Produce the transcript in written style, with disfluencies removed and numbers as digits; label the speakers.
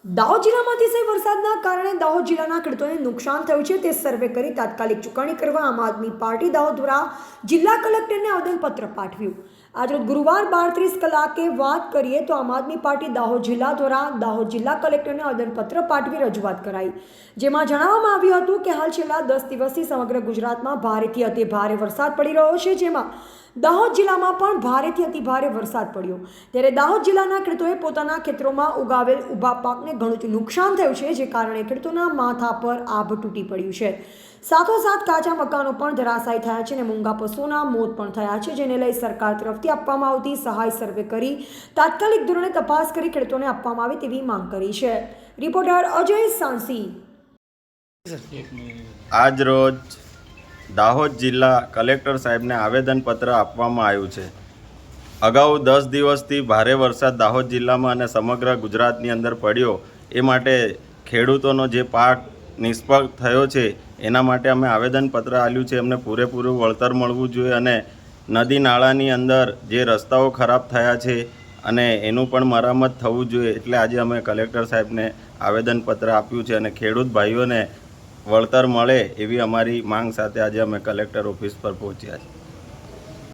Speaker 1: દાહોદ જિલ્લામાં અતિશય વરસાદના કારણે દાહોદ જિલ્લાના ખેડૂતોને નુકસાન થયું છે તે સર્વે કરી તાત્કાલિક ચૂકવણી કરવા આમ આદમી પાર્ટી દાહોદ દ્વારા જિલ્લા કલેક્ટરને આવેદનપત્ર પાઠવ્યું। આજરોજ ગુરુવાર 12:30 કલાકે વાત કરીએ તો આમ આદમી પાર્ટી દાહોદ જિલ્લા દ્વારા દાહોદ જિલ્લા કલેક્ટરને આવેદનપત્ર પાઠવી રજૂઆત કરાઈ, જેમાં જણાવવામાં આવ્યું હતું કે હાલ છેલ્લા 10 દિવસથી સમગ્ર ગુજરાતમાં ભારેથી અતિ ભારે વરસાદ પડી રહ્યો છે, જેમાં દાહોદ જિલ્લામાં પણ ભારેથી અતિ ભારે વરસાદ પડ્યો, ત્યારે દાહોદ જિલ્લાના ખેડૂતોએ પોતાના ખેતરોમાં ઉગાવેલ ઊભા પાકને ઘણું જ નુકસાન થયું છે, જે કારણે ખેડૂતોના માથા પર આભ તૂટી પડ્યું છે। સાથોસાથ કાચા મકાનો પણ ધરાશાયી થયા છે અને મૂંગા પશુઓના મોત પણ થયા છે, જેને લઈ સરકાર તરફથી આપવામાં આવતી સહાય સર્વે કરી તાત્કાલિક ધોરણે તપાસ કરી ખેડૂતોને આપવામાં આવે તેવી માંગ કરી છે। રિપોર્ટર અજય સાંસી।
Speaker 2: આજ રોજ દાહોદ જિલ્લા કલેક્ટર સાહેબને આવેદનપત્ર આપવામાં આવ્યું છે। અગાઉ 10 દિવસથી ભારે વરસાદ દાહોદ જિલ્લામાં અને સમગ્ર ગુજરાતની અંદર પડ્યો, એ માટે ખેડૂતોનો જે પાક નિષ્ફળ થયો છે એના માટે અમે આવેદનપત્ર આપ્યું છે। એમને પૂરેપૂરું વળતર મળવું જોઈએ અને નદી નાળાની અંદર જે રસ્તાઓ ખરાબ થયા છે અને એનું પણ મરામત થવું જોઈએ, એટલે આજે અમે કલેક્ટર સાહેબને આવેદનપત્ર આપ્યું છે અને ખેડૂત ભાઈઓને વળતર મળે એવી અમારી માંગ સાથે આજે અમે કલેક્ટર ઓફિસ પર પહોંચ્યા છીએ।